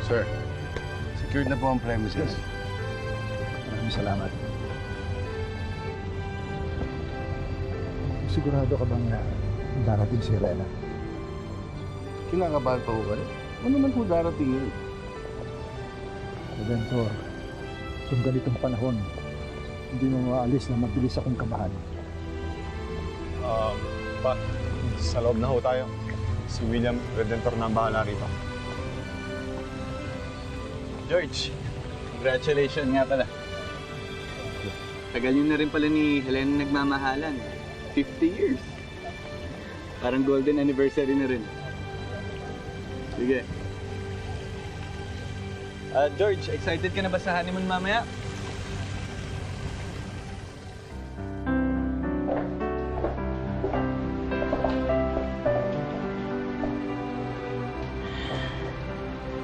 Sir, secured na po ang premises. Maraming salamat. Sigurado ka bang darating si Helena? Kinakabahan pa po kayo? Ano naman po darating yun? Redentor, kung ganitong panahon, hindi mo maalis na mabilis akong kabahan. Pa, sa loob na ho tayo. Si William Redentor na ang bahala rito. George, congratulations nga pala. Tagal yun na rin pala ni Helena nagmamahalan. 50 years. Parang golden anniversary na rin. Sige. George, excited ka na ba sa honeymoon mamaya?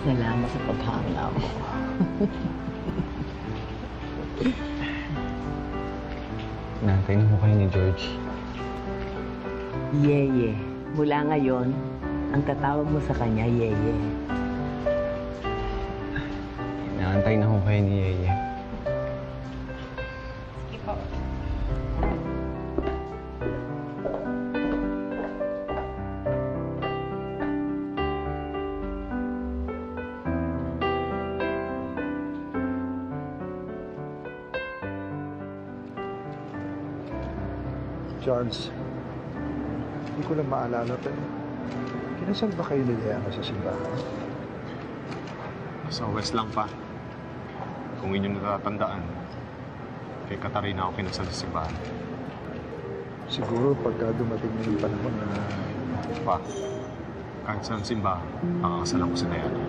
Salamat sa paghanga mo. Nantay na ho kayo ni George. Yeye. Mula ngayon, ang tatawag mo sa kanya, Yeye. Naantay na ho kayo ni Yeye. Charles, hindi ko lang maalala pero kinasal ba kayo ni Leana sa simbahan? Sa West lang pa. Kung inyong natatandaan, kay Katarina ako kinasal sa simbahan. Siguro pagka dumating na yung panahon na Pa, kahit saan simbahan, pakakasalan ko si Diana.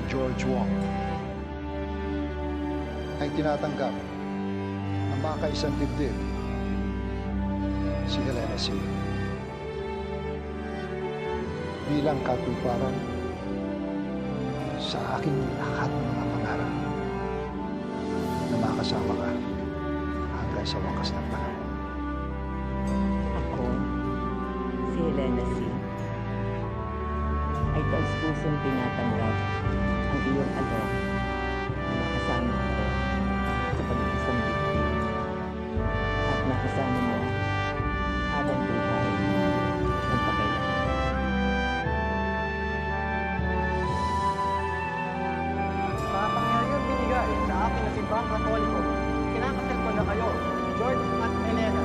George Wong ay tinatanggap na makaisang dibdib si Helena C. bilang katuparan sa aking lahat ng mga pangarap na makasama ka hanggang sa wakas ng panahon. Ako, si Helena C. ay taus-pusong tinatanggap ang iyong alok na makasama ako sa pag-iisang bigti at makasama mo habang buhay magpakailangan. Sa pangyayang binigay sa akin na simbang Katoliko, kinakasal ko na kayo, George at Helena.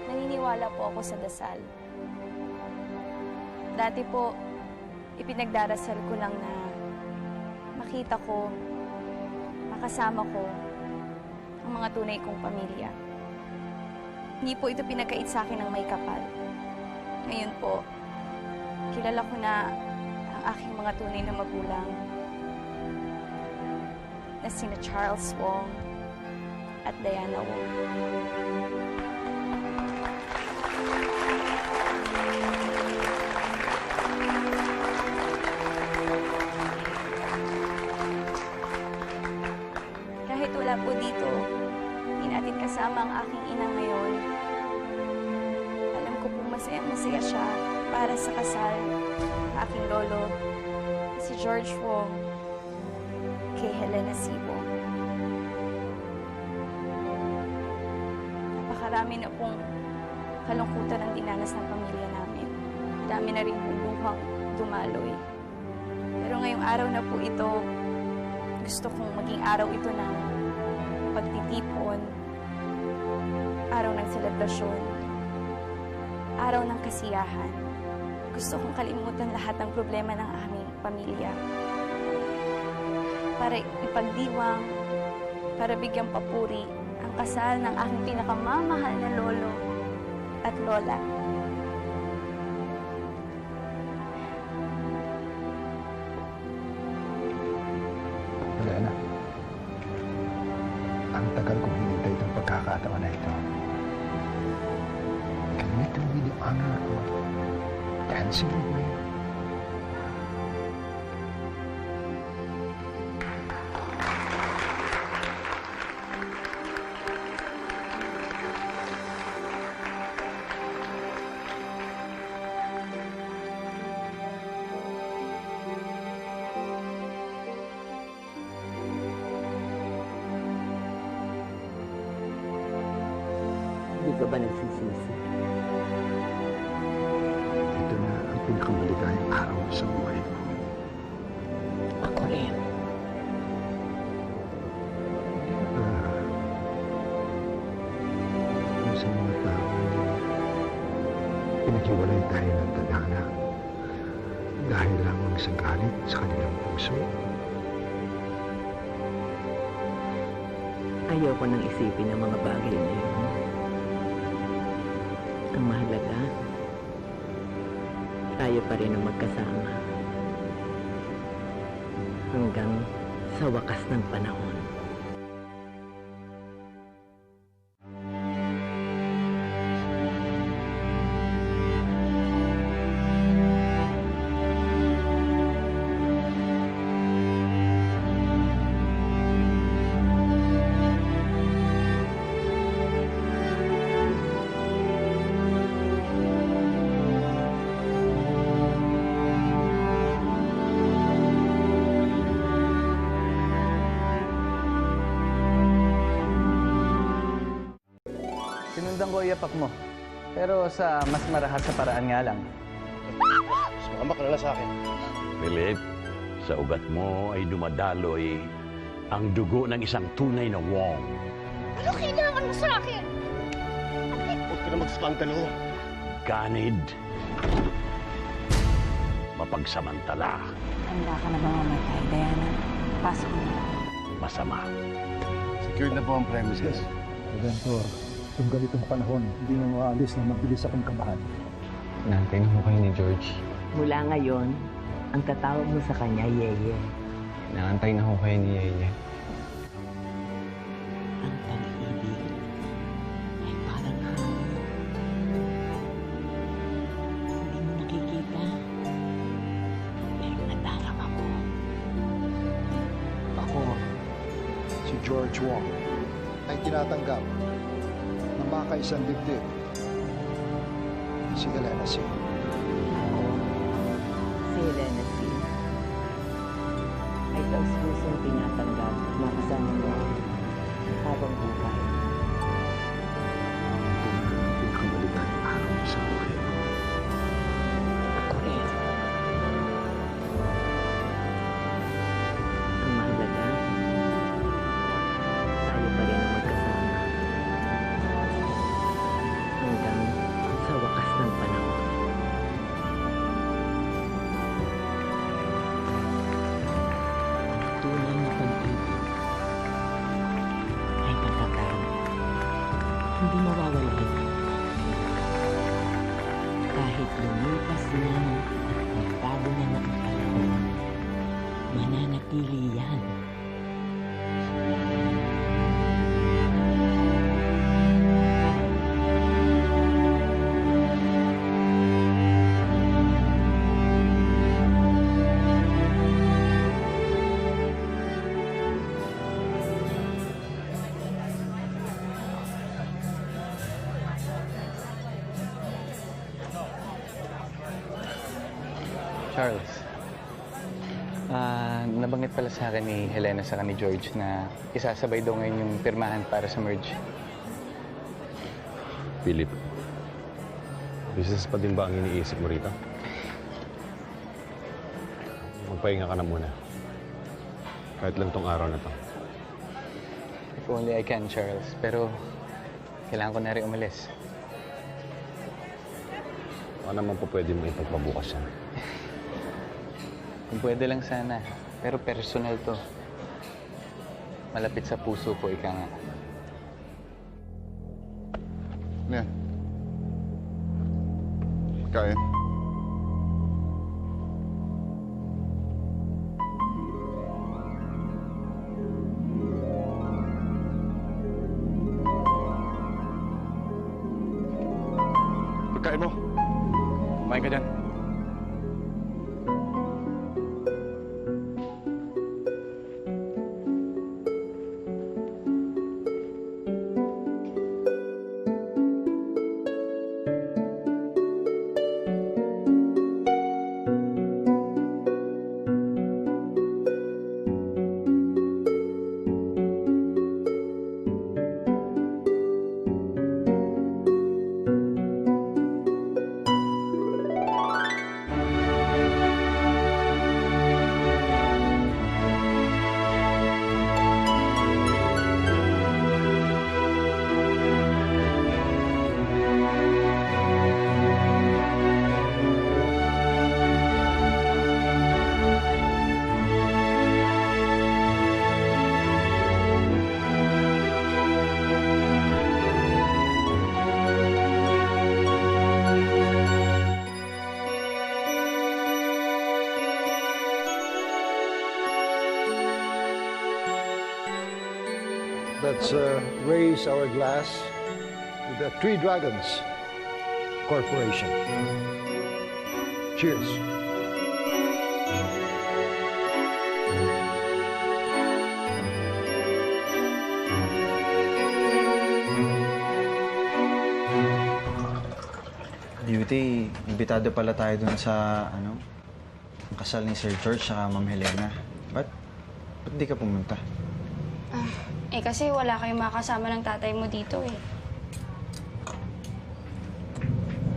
Naniniwala po ako sa dasal. Dati po, ipinagdarasal ko lang na makita ko, makasama ko ang mga tunay kong pamilya. Hindi po ito pinagkait sa akin ng may kapal. Ngayon po, kilala ko na ang aking mga tunay na magulang na sina Charles Wong at Diana Wong. Kahit wala po dito, hindi natin kasama ang aking ina ngayon. Alam ko po masaya siya para sa kasal ng aking lolo, si George Wong, kay Helena C. Wong. Napakarami na pong kalungkutan ang dinanas ng pamilya namin. Dami na rin pong luhang dumaloy. Pero ngayong araw na po ito, gusto kong maging araw ito ng pagtitipon, araw ng selebrasyon, araw ng kasiyahan. Gusto kong kalimutan lahat ng problema ng aming pamilya. Para ipagdiwang, para bigyang papuri ang kasal ng aking pinakamamahal na lolo at lola. Helena, ang tagal kong hinintay itong pagkakataon na ito. Can we do me the honor of dancing with me? Hindi ka ba nagsisisi? Ito na ang pinakamaligayang araw sa buhay ko. Ako rin. Yung sa mga tao, pinaghiwalay tayo ng tadhana dahil lamang sa galit sa kanilang puso. Ayoko nang isipin ang mga bagay na yun. Ang mahalaga, tayo pa rin ang magkasama. Hanggang sa wakas ng panahon. Sinundan ko iyapak mo. Pero sa mas marahas sa paraan nga lang. Sumama ka na lang sa akin. Philip, sa ugat mo ay dumadaloy ang dugo ng isang tunay na Wong. Ano kailangan mo sa akin? Huwag ka na magskandalo. Ganid. Mapagsamantala. Handa ka na ba mamatay, Diana? Pasok mo na. Masama. Secured na po ang premises. Redentor, kung ganitong panahon, hindi mo maalis na mabilis akong kamahal. Nantay na ho kayo ni George. Mula ngayon, ang tatawag mo sa kanya, Yeye. Naantay na ho kayo ni Yeye. Ang pag-ibig ay parang hangin. Hindi mo nakikita, pero nadarama mo. Ako, si George Wong, ay tinatanggap na makaisang dibdib si Helena C. Ako, si Helena C. Ay taus-pusong tinatanggap na kasama mo habang buhay. Pinakamaligayang araw niya sa buhay ko. Ako rin. Ang mahalaga, tayo pa rin ang magkasama. Hanggang sa wakas ng panahon. Tunay na pag-ibig ay matatag. Hindi mawawala yan. Kahit lumipas na at magbago na ng panahon, mananatili yan. Charles, nabanggit pala sa akin ni Helena sa ni George na isasabay daw ngayon yung pirmahan para sa merge. Philip, business pa din ba ang iniisip mo rito? Magpahinga ka na muna. Kahit lang tong araw na to. If only I can, Charles. Pero kailangan ko na rin umalis. Baka naman po pwede mo ipagpabukas yan. Kung pwede lang sana. Pero personal to. Malapit sa puso ko, ika nga. Yan. Kaya. Pagkain mo. Kumain ka dyan. let's raise our glass to the Three Dragons Corporation. Cheers. Beauty, imbitado pala tayo dun sa, ang kasal ni Sir George sa Ma'am Helena. Ba't di ka pumunta? Kasi wala kayong makasama ng tatay mo dito eh.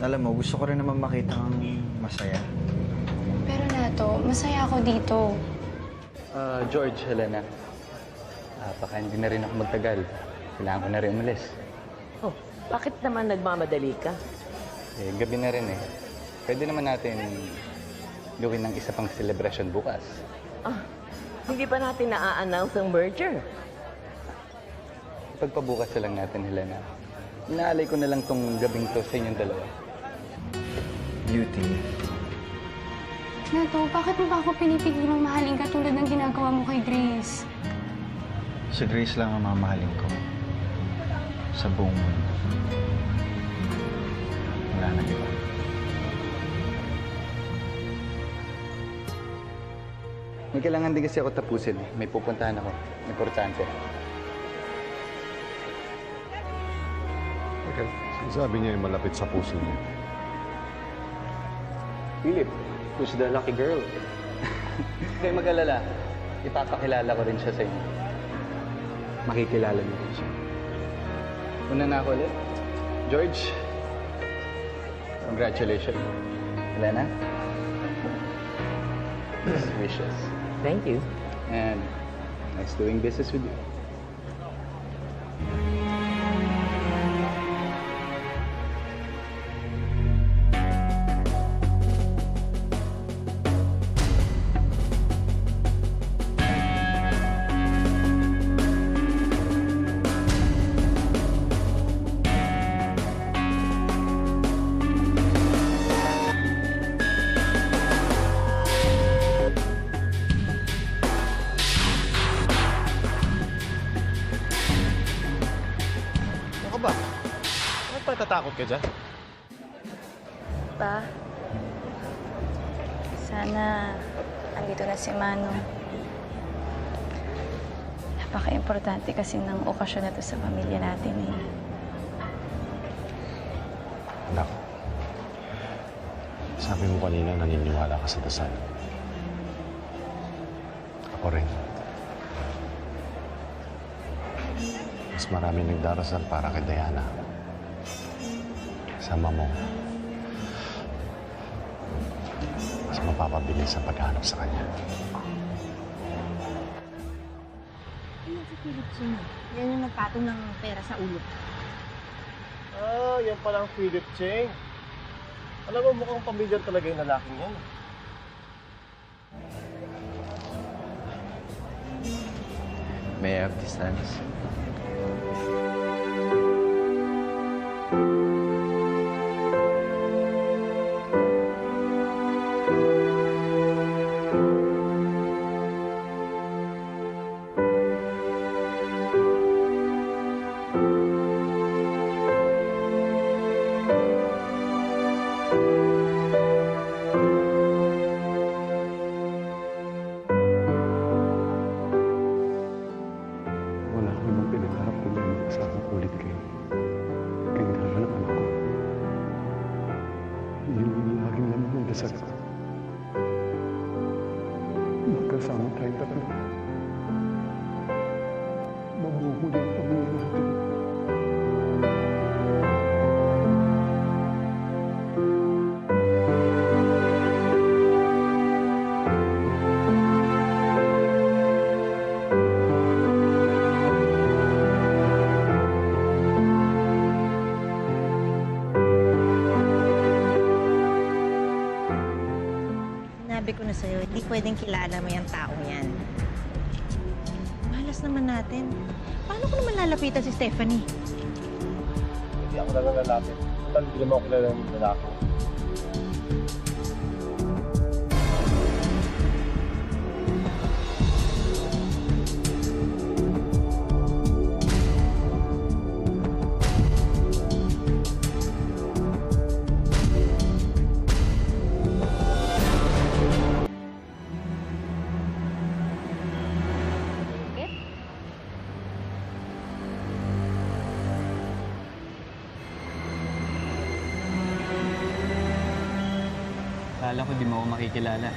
Alam mo, gusto ko rin naman makita kang masaya. Pero Nato, masaya ako dito. George, Helena. Baka hindi na rin ako magtagal. Kailangan ko na rin umalis. Oh, bakit naman nagmamadali ka? Gabi na rin eh. Pwede naman natin gawin ng isa pang celebration bukas. Hindi pa natin na-announce ang merger. Pagpabukas na lang natin, Helena. Inaalay ko na lang tong gabing to sa inyong dalawa. Beauty. Nato, bakit mo ba ako pinipigilang mahalin ka tulad ng ginagawa mo kay Grace? Si Grace lang ang mamahalin ko. Sa buong mundo. Wala na iba. May kailangan din kasi ako tapusin. May pupuntahan ako. Importante. Okay. Sabi niya yung malapit sa puso niya. Philip, who's the lucky girl? Kaya mag-alala, ipapakilala ko rin siya sa inyo. Makikilala niyo rin siya. Una na ako ulit. George, congratulations. Helena, best wishes. Thank you. And nice doing business with you. Ano ba? Bakit pa natatakot ka dyan? Pa, sana andito na si Manong. Napaka-importante kasi ng okasyon na to sa pamilya natin eh. Anak, sabi mo kanina naniniwala ka sa dasal. Ako rin. Mas maraming nagdarasal para kay Diana. Sama mo. Mas mapapabilis ang paghanap sa kanya. Ayun si Philip Ching. Yan yung nagpatong ng pera sa ulo. Yan palang Philip Cheng. Alam mo, mukhang pamilyar talaga yung lalaking yan. May I have this dance? Wala ko namang pinagharap kung may magkasama ulit kayo. Kagaya ng anak ko. Yun yung laging naman ng dasal ko. Magkasama tayong tatlo. Mabuhuli ang pamilya natin. Sinabi ko na sa'yo, hindi pwedeng kilala mo yung taong yan. Malas naman natin. Paano ko naman lalapitan si Stephanie? Hindi ako na lalapit. Total, hindi naman ako kilala ng lalaki. Akala ko di mo ako makikilala.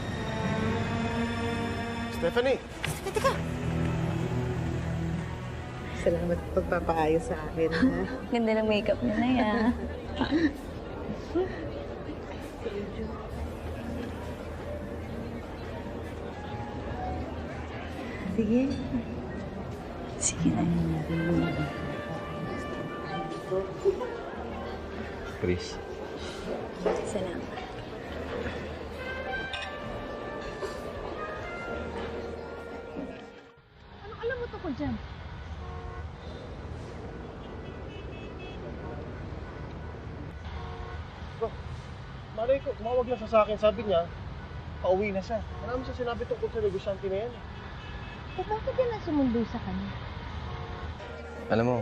Stephanie! Teka! Salamat sa pagpapaayos sa akin, ha? Ganda ng makeup niya na yan. Sige. Sige na. Chris. Salamat. Anong alam mo tungkol dyan? Malay ko, tumawag na siya sa akin. Sabi niya, pauwi na siya. Marami siya sinabi tungkol sa negosyante na yan. Eh, bakit yan ang sumundo sa kanya? Alam mo,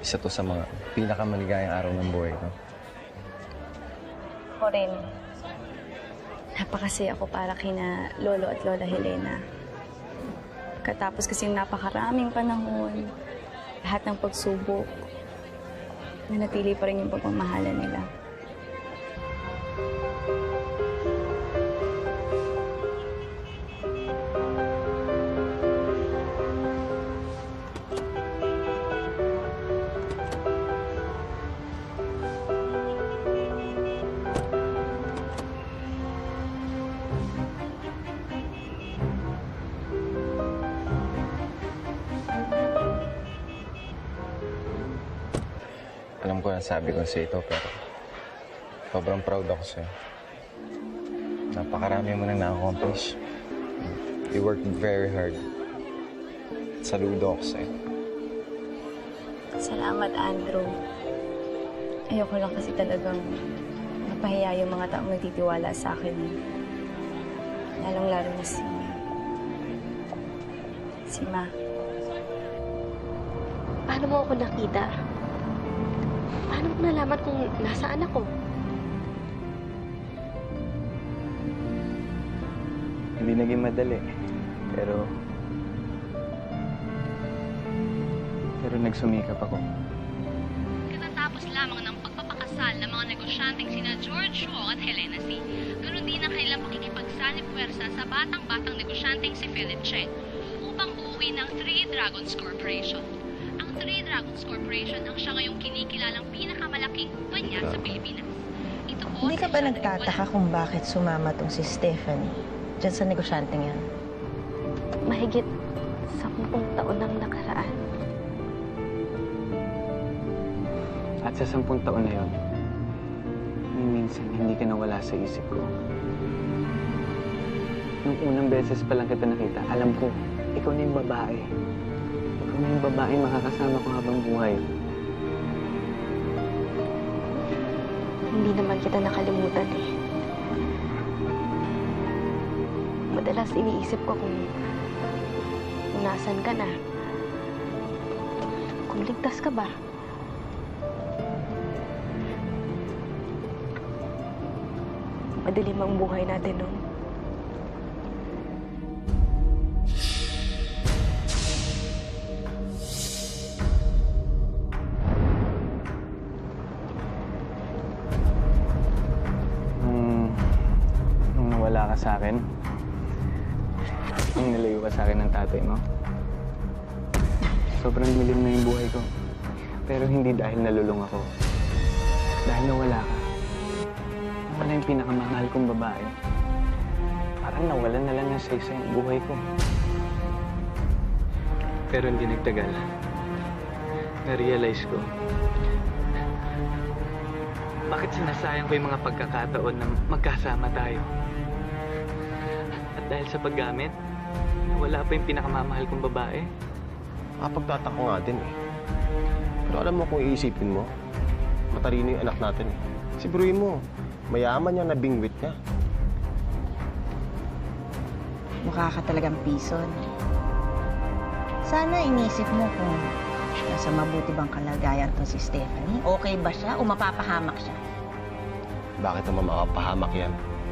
isa to sa mga pinakamaligayang araw ng buhay ko. Ako rin. Napakasaya ako para kina Lolo at Lola Helena. Katapos kasing napakaraming panahon, lahat ng pagsubok, nanatili pa rin yung pagmamahalan nila. Alam ko na sabi ko sa ito, pero sobrang proud ako sa'yo. Napakarami mo nang na-accomplish. You worked very hard. Saludo ako sa'yo. Salamat, Andrew. Ayoko lang kasi talagang mapahiya yung mga taong nagtitiwala sa akin. Lalong-lalo na si Ma. Paano mo ako nakita? Paano mo nalaman kung nasaan ako? Hindi naging madali, pero nagsumikap ako. Katatapos lamang ng pagpapakasal ng mga negosyanteng sina George Shaw at Helena C. Ganun din ang kanilang pakikipagsalip-pwersa sa batang-batang negosyanteng si Philip Chen upang uuwi ng Three Dragons Corporation. Ang Three Dragons Corporation ang siya ngayong kinikilalang pinakamalaking kumpanya sa Pilipinas. Ito po Hindi ka ba nagtataka kung bakit sumama tong si Stephanie dyan sa negosyanteng yan? Mahigit 10 taon nang nakaraan. At sa 10 taon na yun, minsan hindi ka nawala sa isip ko. Nung unang beses pa lang kita nakita, alam ko, ikaw na yung babae. Ikaw na yung babae makakasama ko habang buhay. Hindi naman kita nakalimutan eh. Madalas iniisip ko kung nasan ka na. Kung ligtas ka ba? Madilim ang buhay natin noon. Nung nawala ka sa akin, nung nilayo ka sa akin ng tatay mo, sobrang dilim na yung buhay ko. Pero hindi dahil nalulung ako. Dahil nawala ka. Nawala yung pinakamahal kong babae. Parang nawalan na lang ng saysay ang buhay ko. Pero hindi nagtagal. Na-realize ko, bakit sinasayang ko yung mga pagkakataon na magkasama tayo? At dahil sa paggamit, wala pa yung pinakamamahal kong babae. Pagtatako nga din eh. Pero alam mo kung iisipin mo, matalino yung anak natin eh. Siguruhin mo, mayaman yung nabingwit niya. Mukha ka talagang pison. Sana inisip mo kung nasa mabuti bang kalagayan to si Stephanie. Okay ba siya o mapapahamak siya? Bakit naman makapahamak yan?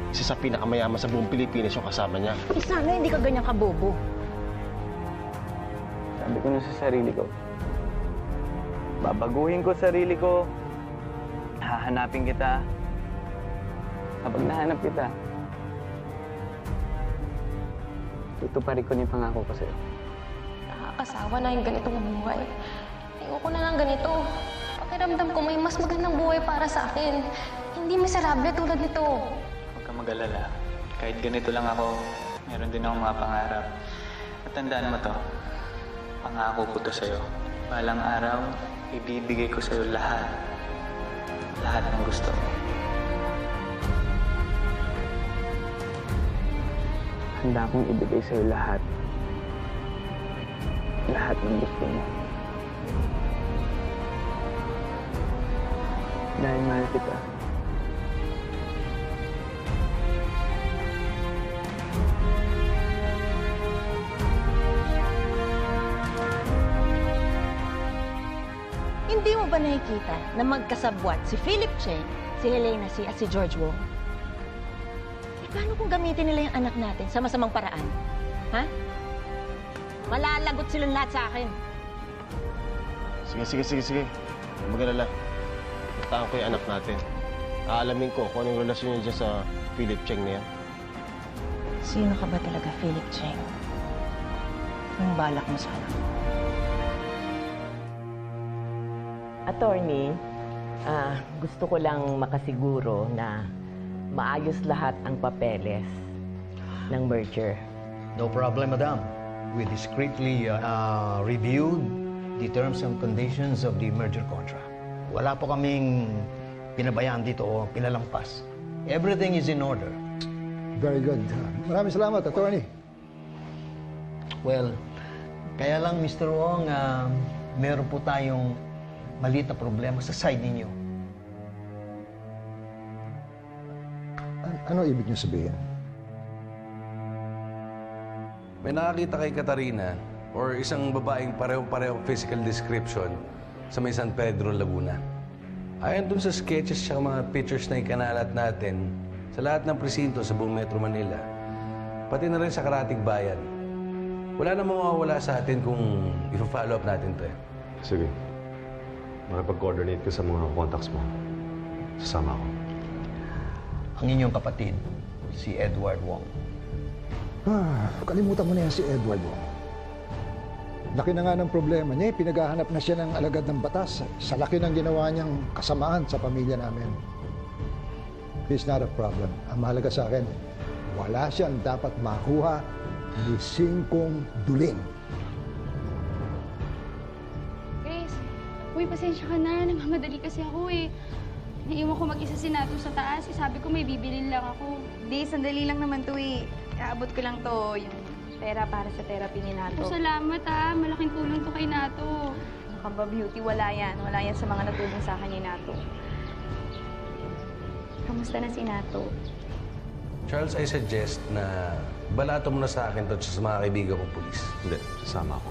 Isa sa pinakamayaman sa buong Pilipinas yung kasama niya. Eh sana hindi ka ganyan kabobo. Sabi ko na sa sarili ko, babaguhin ko sarili ko, hahanapin kita, Kapag nahanap kita, tutuparin ko na yung pangako ko sa'yo. Nakakasawa na yung ganitong buhay. Ayoko na lang ganito. Pakiramdam ko may mas magandang buhay para sa akin. Hindi miserable tulad nito. Huwag kang mag-alala. Kahit ganito lang ako, meron din akong mga pangarap. At tandaan mo to, pangako ko to sa'yo. Balang araw, ibibigay ko sa'yo lahat. Lahat ng gusto mo. Handa akong ibigay sa'yo lahat. Lahat ng gusto mo. Dahil mahal kita. Hindi mo ba nakikita na magkasabwat si Philip Cheng, si Helena C. at si George Wong? Eh, paano kung gamitin nila yung anak natin sa masamang paraan? Ha? Malalagot silang lahat sa akin. Sige. Mag-alala. Puntaan ko yung anak natin. Aalamin ko kung anong relasyon niya dyan sa Philip Cheng na yan. Sino ka ba talaga, Philip Cheng? Anong balak mo sana? Attorney, gusto ko lang makasiguro na maayos lahat ang papeles ng merger. No problem, madam. We discreetly reviewed the terms and conditions of the merger contract. Wala po kaming pinabayaan dito o pinalampas. Everything is in order. Very good. Maraming salamat, Attorney. Well, kaya lang, Mr. Wong, meron po tayong maliit na problema sa side ninyo. Ano ibig niyo sabihin? May nakakita kay Katarina or isang babaeng pareho-pareho physical description sa may San Pedro, Laguna. Ayon dun sa sketches at mga pictures na ikanalat natin sa lahat ng presinto sa buong Metro Manila, pati na rin sa Karatig Bayan. Wala na mawawala sa atin kung i-follow up natin to eh. Sige. Makipag-coordinate ka sa mga contacts mo. Sasama ako. Ang inyong kapatid, si Edward Wong. Kalimutan mo na yan si Edward Wong. Laki na nga ng problema niya. Pinaghahanap na siya ng alagad ng batas sa laki ng ginawa niyang kasamaan sa pamilya namin. He's not a problem. Ang mahalaga sa akin, wala siyang dapat makuha ni 5 duling. Grace, uy, pasensya ka na. Nagmamadali kasi ako eh. Naiwan ko mag-isa si Nato sa taas. Sabi ko may bibilin lang ako. Di, sandali lang naman to eh. Kaabot ko lang to, yung pera para sa therapy ni Nato. Oh, salamat ah. Malaking tulong to kay Nato. Kamba Beauty, wala yan. Wala yan sa mga natulong sa akin ni Nato. Kamusta na si Nato? Charles, I suggest na balato mo na sa akin to sa mga kaibigan kong pulis. Hindi, sasama ako.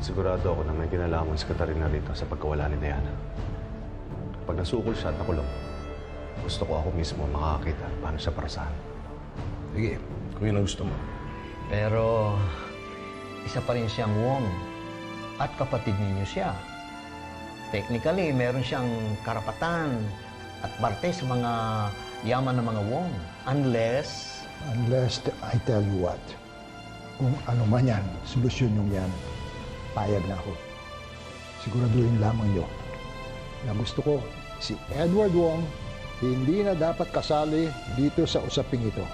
Sigurado ako na may kinalaman si Katarina rito sa pagkawala ni Diana. Pag nasukol siya at nakulong, gusto ko ako mismo makakakita paano siya parasahan. Sige, kung yun ang gusto mo. Pero isa pa rin siyang Wong at kapatid ninyo siya. Technically, meron siyang karapatan at parte sa mga yaman ng mga Wong. Unless I tell you what, kung ano man yan, solusyon yung yan, payag na ako. Siguraduhin lamang nyo na gusto ko si Edward Wong hindi na dapat kasali dito sa usaping ito.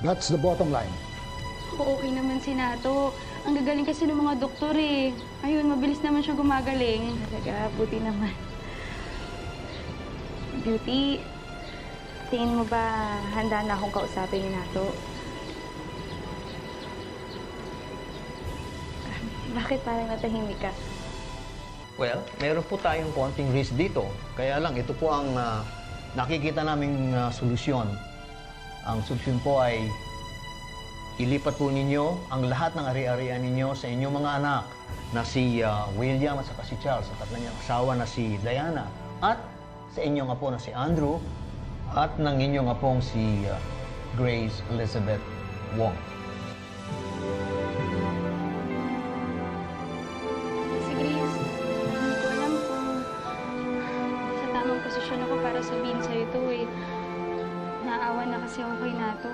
That's the bottom line. Okay naman si Nato. Ang gagaling kasi ng mga doktor eh. Ayun, mabilis naman siya gumagaling. Talaga, buti naman. Beauty, tingin mo ba handa na akong kausapin ni Nato? Bakit parang natahimik ka? well, meron po tayong konting risk dito. Kaya lang, ito po ang nakikita naming solusyon. Ang solusyon po ay ilipat po ninyo ang lahat ng ari-arian ninyo sa inyong mga anak na si William at saka si Charles, at tatlo niyang asawa na si Diana, at sa inyong apo na si Andrew, at ng inyong apong si Grace Elizabeth Wong. Si Grace, hindi ko alam kung sa tamang posisyon ako para para sabihin sa'yo ito eh. Naawa na kasi ako kay Nato.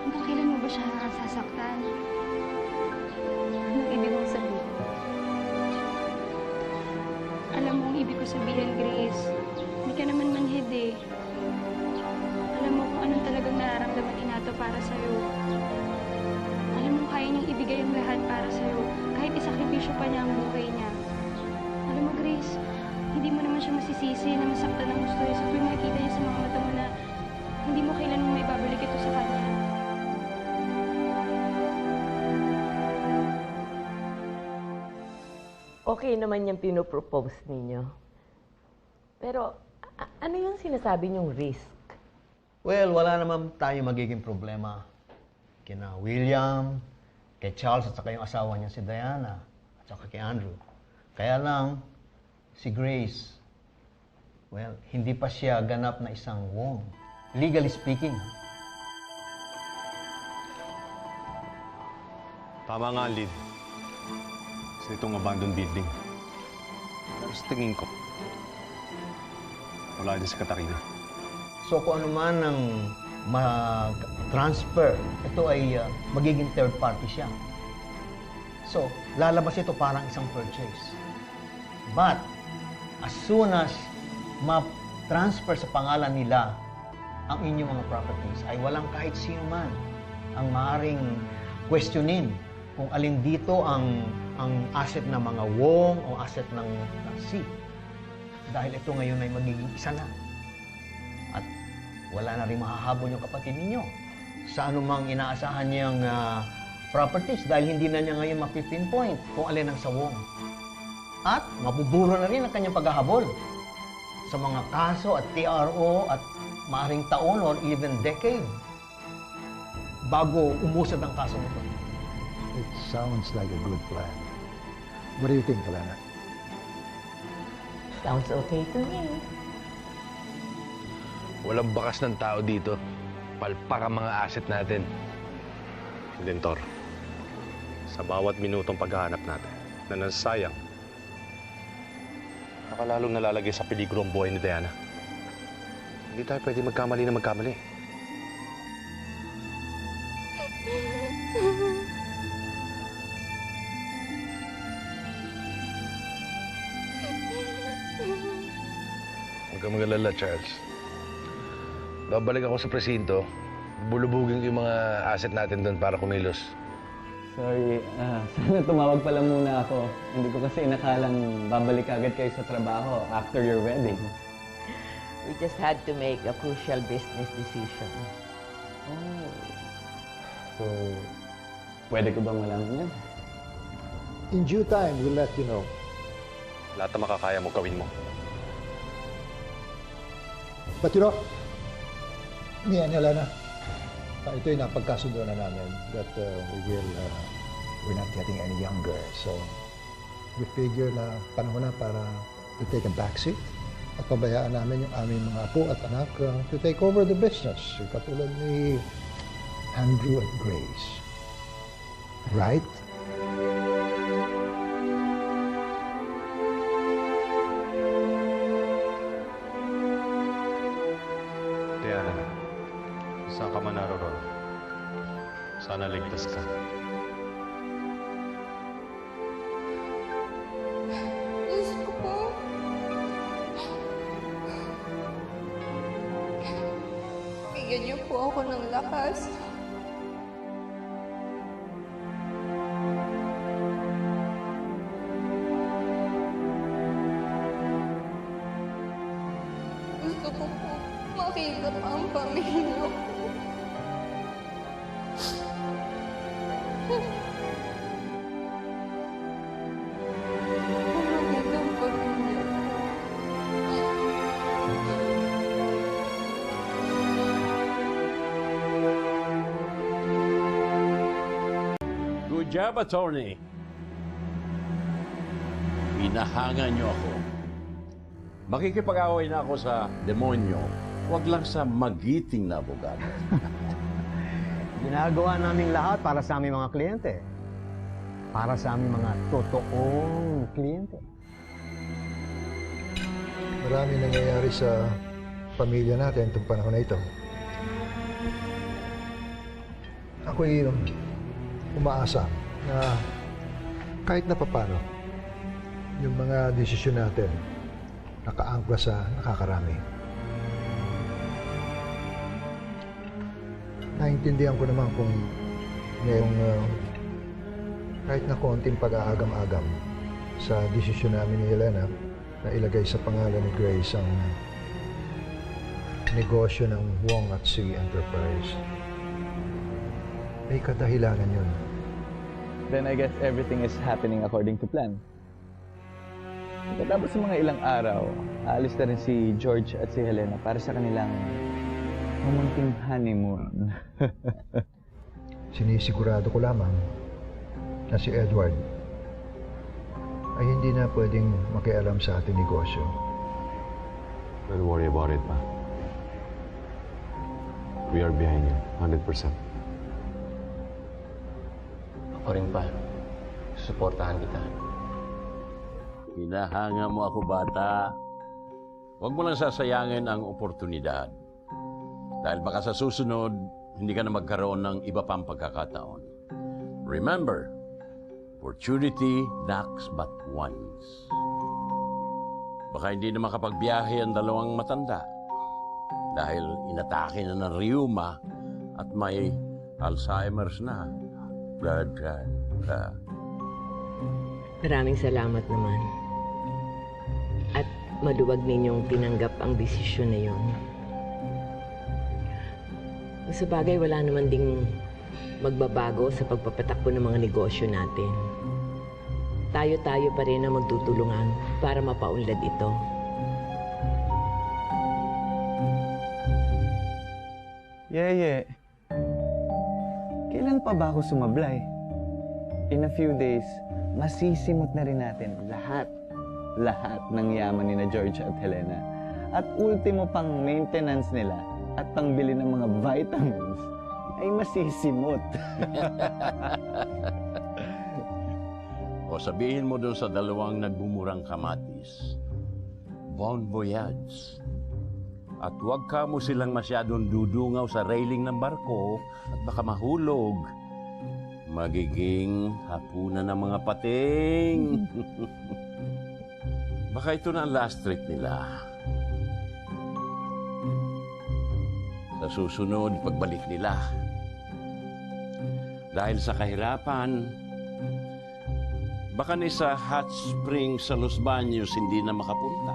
Hanggang kailan mo ba siya sasaktan? Anong ibig mong sabihin? Alam mo ang ibig ko sabihin, Grace. Hindi ka naman manhid eh. Alam mo kung anong talagang nararamdaman ni Nato para sa'yo. Alam mo kaya niyang ibigay ang lahat para sa'yo. Kahit isakripisyo pa niya ang buhay niya. Alam mo, Grace, hindi mo naman siya masisisi na masaktan ng gusto niya sa tuwing makikita niya sa mga mata mo na hindi mo kailanman may babalik ito sa kanya. Okay naman yung pinopropose ninyo. Pero, ano yung sinasabi niyong risk? Well, wala naman tayo magiging problema kina William, kay Charles at saka yung asawa niya si Diana at saka kay Andrew. Kaya lang, si Grace, well, hindi pa siya ganap na isang Wong. Legally speaking. Tama nga, Lid. Sa itong abandoned building. Pero sa tingin ko, wala din si Katarina. So kung ano man ang mag-transfer, ito ay magiging third party siya. So, lalabas ito parang isang purchase. But, as soon as ma-transfer sa pangalan nila ang inyong mga properties, ay walang kahit sino man ang maaaring questionin kung alin dito ang asset ng mga Wong o asset ng C. Dahil ito ngayon ay magiging isa na. At wala na rin mahahabol yung kapatid ninyo sa anumang inaasahan niyang properties dahil hindi na niya ngayon mapipinpoint kung alin ang sa Wong. At mabuburo na rin ang kanyang paghahabol sa mga kaso at TRO at maaring taon or even decade bago umusad ang kaso nito. It sounds like a good plan. What do you think, Kalana? Sounds okay to me. Walang bakas ng tao dito. Palpak ang mga asset natin. Dentor, sa bawat minutong paghahanap natin na nasayang, nakalalong nalalagay sa peligro ang buhay ni Diana. Hindi tayo pwede magkamali na magkamali. Huwag kang mag-alala, Charles. Babalik ako sa presinto. Bulubugin ko yung mga asset natin doon para kumilos. Sorry, sana tumawag pala muna ako. Hindi ko kasi inakalang babalik agad kayo sa trabaho after your wedding. We just had to make a crucial business decision. Oh. So, pwede ko bang malaman yan? In due time, we'll let you know. Lahat na makakaya mo, gawin mo. But you know, me and Helena, ito yung napagkasundo na namin that we're not getting any younger. So, we figure na panahon na para to take a backseat at pabayaan namin yung aming mga apo at anak to take over the business. Katulad ni Andrew at Grace. Right? Diana, saan ka man naroon? Sana ligtas ka. Diyos ko po. Bigyan niyo po ako ng lakas. Gusto ko po makita pa ang pamilya ko. Makita ang pamilya ko. Good job, attorney. Pinahangan niyo ako. Makikipag-away na ako sa demonyo. Huwag lang sa magiting na abogado. Ginagawa namin lahat para sa aming mga kliyente. Para sa aming mga totoong kliyente. Marami nangyayari sa pamilya natin itong panahon na ito. Ako'y umaasa na kahit na papano, yung mga desisyon natin nakaangkla sa nakakarami. Naintindihan ko naman kung ngayong kahit na konting pag-aagam-agam sa desisyon namin ni Helena na ilagay sa pangalan ni Grace ang negosyo ng Wong at Sui Enterprise. May kadahilanan yun. Then I guess everything is happening according to plan. Pagkatapos ng mga ilang araw, aalis na rin si George at si Helena para sa kanilang mamunting honeymoon. Sinisigurado ko lamang na si Edward ay hindi na pwedeng makialam sa ating negosyo. Don't worry about it, Ma. We are behind you, 100%. Ako rin pa. Susuportahan kita. Hinahanga mo ako, bata. Huwag mo lang sasayangin ang oportunidad. Dahil baka sa susunod, hindi ka na magkaroon ng iba pang pagkakataon. Remember, opportunity knocks but once. Baka hindi na makapagbiyahe ang dalawang matanda dahil inatake na ng rheuma at may Alzheimer's na. Maraming salamat naman. At maluwag ninyong tinanggap ang desisyon na yon. Sa bagay, wala naman ding magbabago sa pagpapatakbo ng mga negosyo natin. Tayo-tayo pa rin ang magtutulungan para mapaunlad ito. Yeye, kailan pa ba ako sumablay? In a few days, masisimot na rin natin lahat ng yaman ni na George at Helena. At ultimo pang maintenance nila at pangbili ng mga vitamins ay masisimot. O sabihin mo doon sa dalawang nagbumurang kamatis, bon voyage. At huwag ka mo silang masyadong dudungaw sa railing ng barko at baka mahulog. Magiging hapunan ng mga pating. Baka ito na ang last trip nila. Sa susunod, pagbalik nila. Dahil sa kahirapan, baka ni sa hot spring sa Los Baños hindi na makapunta.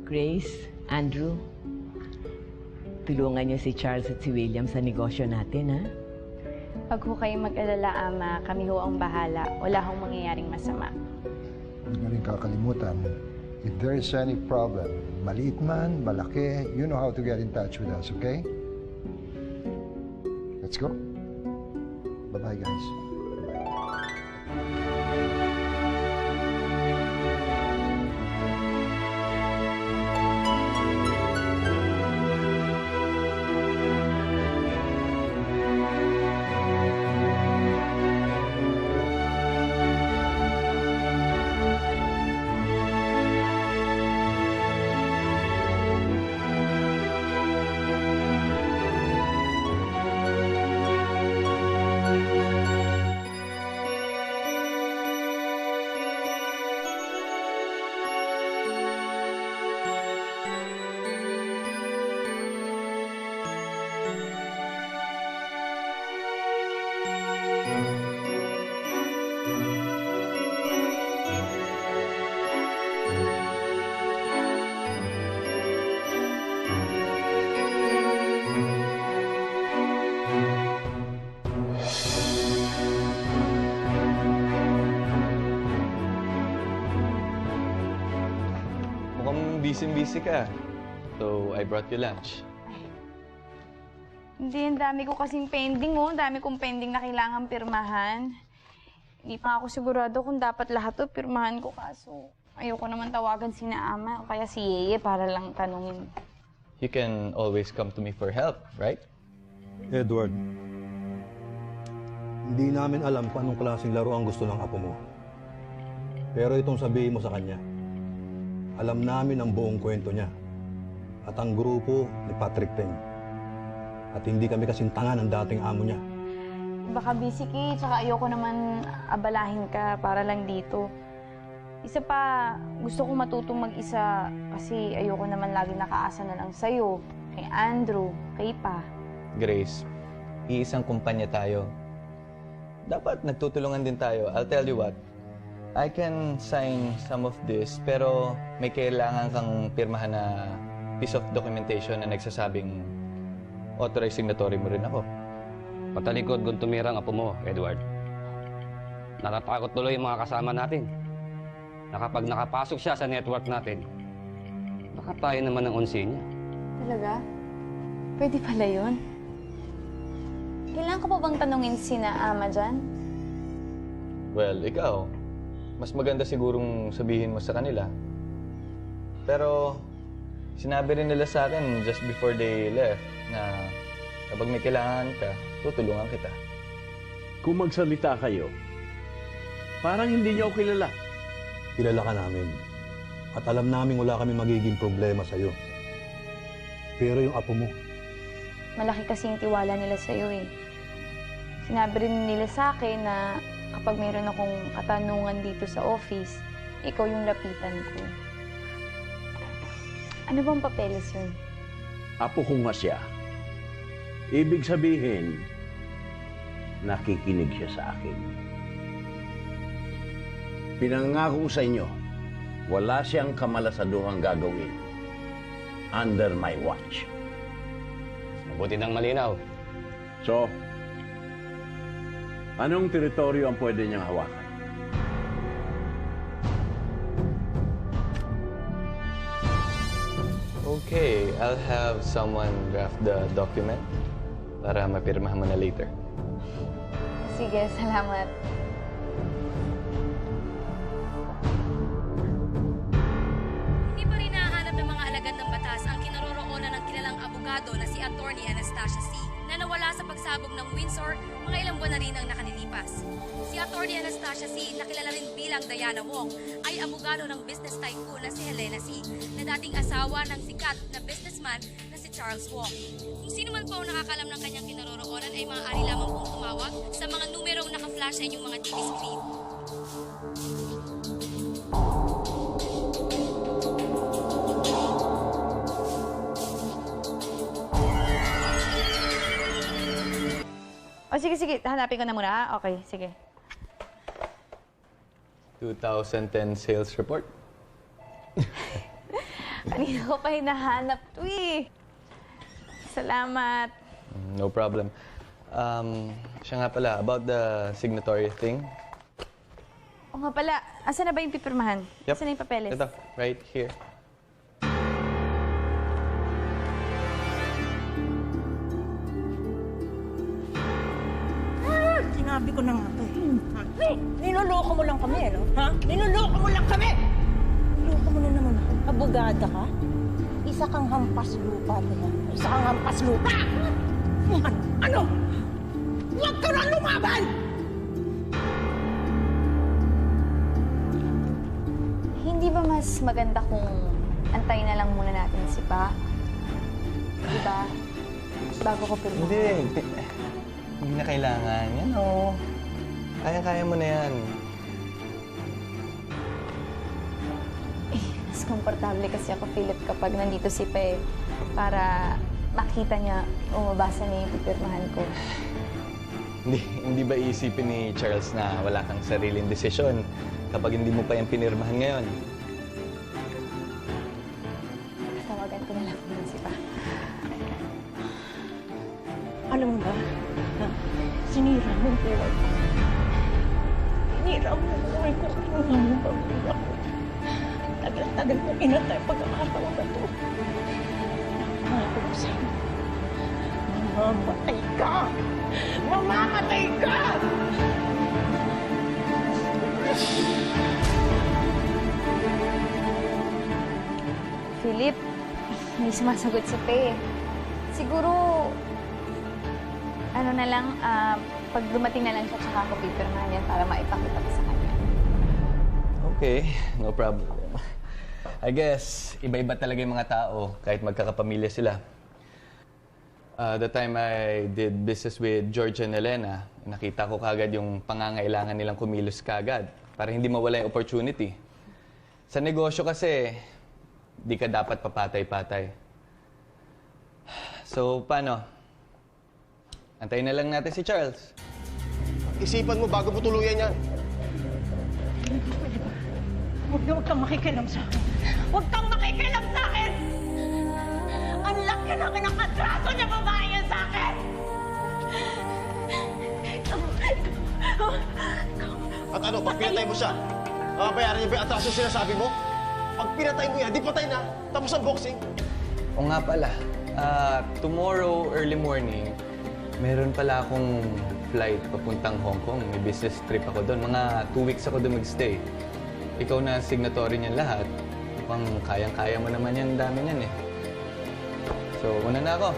Grace, Andrew, tulungan niyo si Charles at si William sa negosyo natin, ha? Pag ho kayo mag-alala, Ama, kami ho ang bahala. Wala hong mangyayaring masama. Huwag na rin kakalimutan, if there is any problem, maliit man, malaki, you know how to get in touch with us, okay? Let's go. Bye-bye, guys. Busy ka. So, I brought you lunch. Hindi, ang dami ko kasing pending, oh. Ang dami kong pending na kailangan pirmahan. Hindi pa ako sigurado kung dapat lahat to pirmahan ko, kaso Ayoko naman tawagan sina Ama o kaya si Yeye para lang tanungin. You can always come to me for help, right? Edward, hindi namin alam kung anong klaseng laro ang gusto ng apo mo. Pero itong sabihin mo sa kanya, alam namin ang buong kwento niya at ang grupo ni Patrick Teng. At hindi kami kasing tanga ng dating amo niya. Baka busy Ki, tsaka ayoko naman abalahin ka para lang dito. Isa pa, gusto ko matutong mag-isa kasi ayoko naman lagi nakaasa na lang sa'yo, kay Andrew, kay Pa. Grace, iisang kumpanya tayo. Dapat nagtutulungan din tayo. I'll tell you what, I can sign some of this, pero may kailangan kang pirmahan na piece of documentation na nagsasabing authorized signatory mo rin ako. Patalikod kung tumirang apo mo, Edward. Natatakot tuloy yung mga kasama natin. Kapag nakapasok siya sa network natin, baka tayo naman ang unsi niya. Talaga? Pwede pala yun? Kailangan ko pa bang tanungin sina Ama dyan? Well, ikaw, mas maganda sigurong sabihin mo sa kanila. Pero, sinabi rin nila sa akin just before they left na kapag may kailangan ka, tutulungan kita. Kung magsalita kayo, parang hindi niyo ako kilala. Kilala ka namin. At alam namin wala kami magiging problema sa'yo. Pero yung apo mo, Malaki kasi yung tiwala nila sa'yo eh. Sinabi rin nila sa akin na kapag mayroon akong katanungan dito sa office, ikaw yung lapitan ko. Ano bang papeles yun? Apo ko nga siya. Ibig sabihin, nakikinig siya sa akin. Pinangako ko sa inyo, wala siyang kamalasaduhang gagawin under my watch. Mabuti nang malinaw. So, anong teritoryo ang pwede niyang hawakan? Okay, I'll have someone draft the document para mapirmahan mo na later. Sige, salamat. Hindi pa rin nahanap ng mga alagad ng batas ang kinaroroonan ng kilalang abogado na si Attorney Anastasia C. na nawala sa pagsabog ng Windsor mga ilang buwan na rin ang nakalilipas. Si Attorney Anastasia C, na kilala rin bilang Diana Wong, ay abogado ng business tycoon na si Helena C, na dating asawa ng sikat na businessman na si Charles Wong. Kung sino man po ang nakakalam ng kanyang kinaroroonan ay maaari lamang pong tumawag sa mga numerong naka-flash sa inyong mga TV screen. O sige, hanapin ko na muna. Okay, sige. 2010 sales report. Kanina ko pa hinahanap to eh. Salamat. No problem. Siya nga pala, about the signatory thing. O nga pala, asan na ba yung pipirmahan? Yep. Asan na yung papeles? Ito, right here. Sinabi ko na nga to eh. Niloloko mo lang kami, ano? Ha? Niloloko mo lang kami! Niloloko mo na naman ako. Abogada ka? Isa kang hampas lupa, diba? Isa kang hampas lupa! Ano? Huwag ka na lumaban! Hindi ba mas maganda kung antayin na lang muna natin si Pa? Diba? Bago ko pirmahan. Hindi na kailangan. Yan o. Kaya-kaya mo na yan. Mas komportable kasi ako, Philip, kapag nandito si Pa para makita niya o mabasa niya yung pipirmahan ko. Hindi ba iisipin ni Charles na wala kang sariling desisyon kapag hindi mo pa yung pinirmahan ngayon? Tawagan ko na lang muna si Pa. Alam mo ba? Ha? Sinira mo yung buhay ko. Sinira mo yung buhay ko. Kinuha mo ba buhay ako? Tagal-tagal ko inatay pagkakatawa na to. Nangako ko sa'yo. Mamamatay ka! Mamamatay ka! hindi sumasagot si Pe. Siguro, ano na lang, pag dumating na lang siya, tsaka ako pipirmahan yan para maipakita ko sa kanya. Okay, no problem. I guess, iba-iba talaga yung mga tao kahit magkakapamilya sila. The time I did business with George and Elena, nakita ko kagad yung pangangailangan nilang kumilos kagad para hindi mawala yung opportunity. Sa negosyo kasi, di ka dapat papatay-patay. So, paano? Antayin na lang natin si Charles. Isipan mo bago mo tuluyan yan. Huwag kang makikialam sa akin. Huwag kang makikialam sa akin! Ang laki na kinakatraso niya babae yan sa akin! At ano, pag pinatay mo siya, bayaran niya ba yung atraso sinasabi mo? Pag pinatay mo yan, di patay na. Tapos ang boxing. O nga pala, tomorrow early morning, meron pala akong flight papuntang Hong Kong. May business trip ako doon. Mga 2 weeks ako doon mag-stay. Ikaw na signatory niyan lahat. Mukhang kayang-kaya mo naman yan, dami niyan eh. So, una na ako.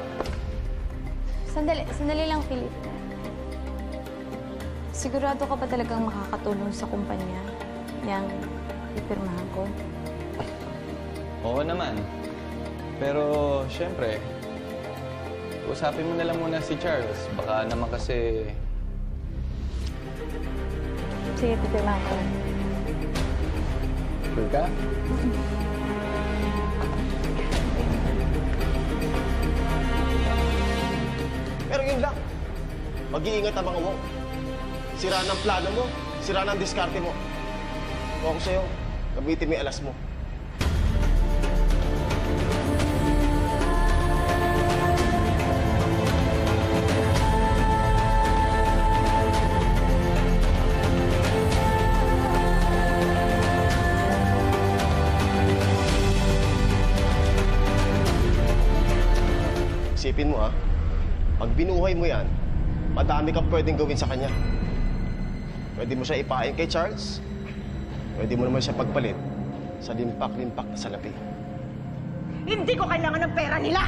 Sandali lang, Philip. Sigurado ka ba talagang makakatulong sa kumpanya yang ipirmahan ko? Oo naman. Pero, syempre, usapin mo na lang muna si Charles. Baka naman kasi... Sige, pipirmahan ko. Sure ka? Pero yun lang. Mag-iingat ang mga mo. Sira ng plano mo, sira ng diskarte mo. Kung ako sa'yo, gamitin mo yung alas mo. Isipin mo pag binuhay mo yan, madami kang pwedeng gawin sa kanya. Pwede mo siya ipain kay Charles. Pwede mo naman siya pagpalit sa limpak-limpak na salapi. Hindi ko kailangan ng pera nila!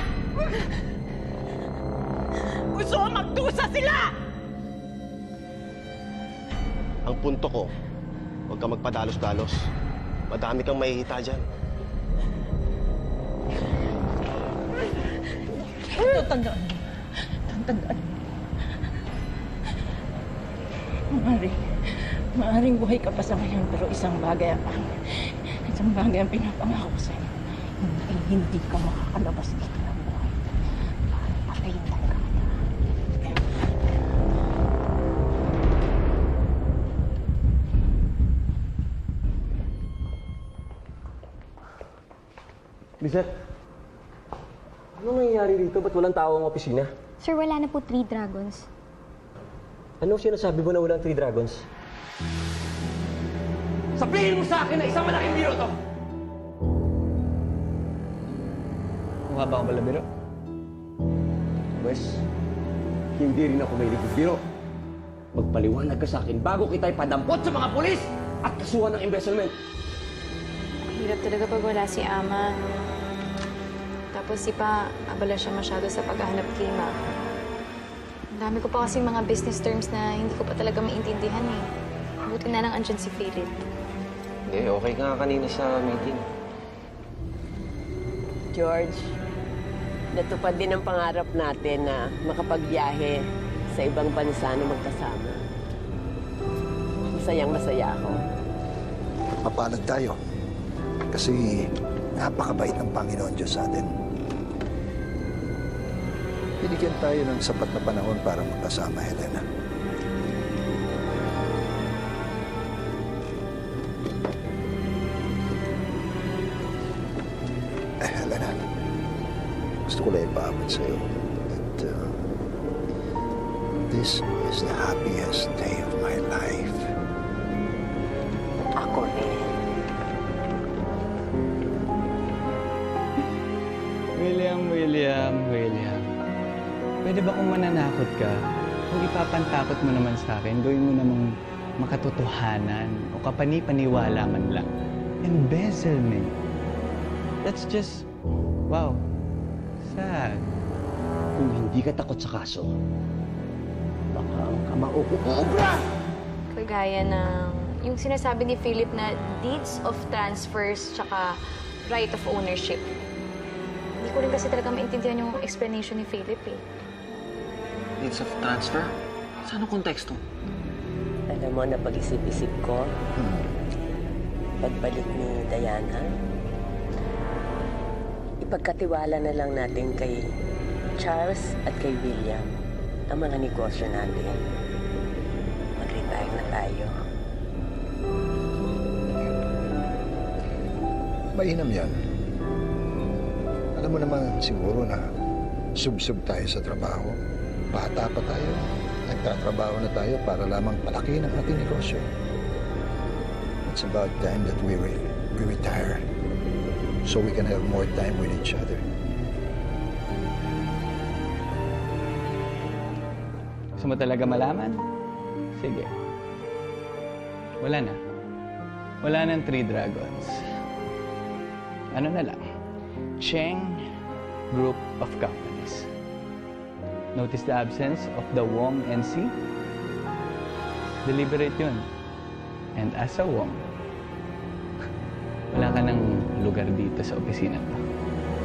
Gusto ko magdusa sila! Ang punto ko, huwag kang magpadalos-dalos. Madami kang mahihita dyan. Ito, tandaan mo. Tandaan mo. Maaring buhay ka pa sa ngayon, pero isang bagay ang pinapangako ko sa'yo. Hindi ka makakalabas dito ng buhay. Patayin ka na. Lizette, ano nangyayari dito? Ba't walang tao ang opisina? Sir, wala na po 3 dragons. Ano sinasabi mo na walang 3 dragons? Sabihin mo sa akin na isang malaking biro to! Mukha ba akong balabiro? Wes, hindi rin ako may biro. Magpaliwanag ka sa akin bago kita ipadampot sa mga pulis at kasuhan ng embezzlement. Hirap talaga pag wala si Ama. Tapos si Pa, abala siya masyado sa paghahanap kay Ma. Ang dami ko pa kasing mga business terms na hindi ko pa talaga maintindihan eh. Buti na lang andyan si Philip. Hindi, okay ka nga kanina sa meeting. George, natupad din ang pangarap natin na makapagbiyahe sa ibang bansa na magkasama. Masayang-masaya ako. Mapalad tayo. Kasi napakabait ng Panginoon Diyos sa atin. Binigyan tayo ng sapat na panahon para magkasama, Helena. Helena, gusto ko lang ipaabot sa'yo that this is the happiest day of my life. Ako rin. William. Pwede ba kung mananakot ka? Kung ipapantakot mo naman sa akin, gawin mo namang makatotohanan o kapani-paniwala man lang. Embezzlement. That's just, wow, Basag. Kung hindi ka takot sa kaso, baka ang kamao ko obra! Kagaya ng yung sinasabi ni Philip na deeds of transfers tsaka right of ownership. Hindi ko rin kasi talaga maintindihan yung explanation ni Philip eh. Deeds of transfer? Saan ang konteksto? Alam mo, napag-isip-isip ko, pagbalik ni Diana, ipagkatiwala na lang natin kay Charles at kay William ang mga negosyo natin. Mag-retire na tayo. Mainam yan. Alam mo naman siguro na sub-sub tayo sa trabaho. Bata pa tayo. Nagtatrabaho na tayo para lamang palaki ng ating negosyo. It's about time that we retire so we can have more time with each other. Gusto mo talaga malaman? Sige. Wala na. Wala nang 3 dragons. Ano na lang? Cheng Group of Companies. Notice the absence of the Wong NC? Deliberate yun. And as a Wong, wala ka ng lugar dito sa opisina ko.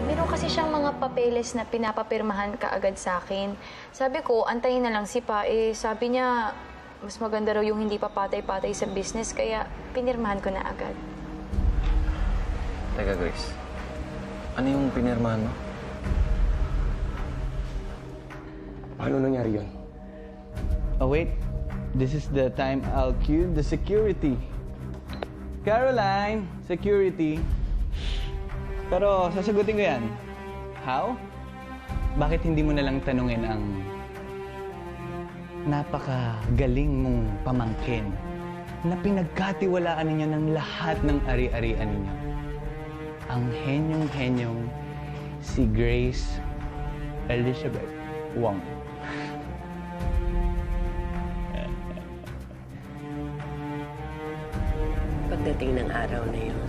Meron kasi siyang mga papeles na pinapapirmahan ka agad sa akin. Sabi ko, antayin na lang si Pa. Sabi niya, mas maganda raw yung hindi pa patay-patay sa business, kaya pinirmahan ko na agad. Teka, Grace. Ano yung pinirmahan mo? Paano nangyari yun? Oh, wait. This is the time I'll cue the security. Caroline, security. Pero sasagutin ko yan. How? Bakit hindi mo na lang tanungin ang napakagaling mong pamangkin na pinagkatiwalaan ninyo ng lahat ng ari-arian ninyo? Ang henyong-henyong si Grace Elizabeth Wong. Pagdating ng araw na yun,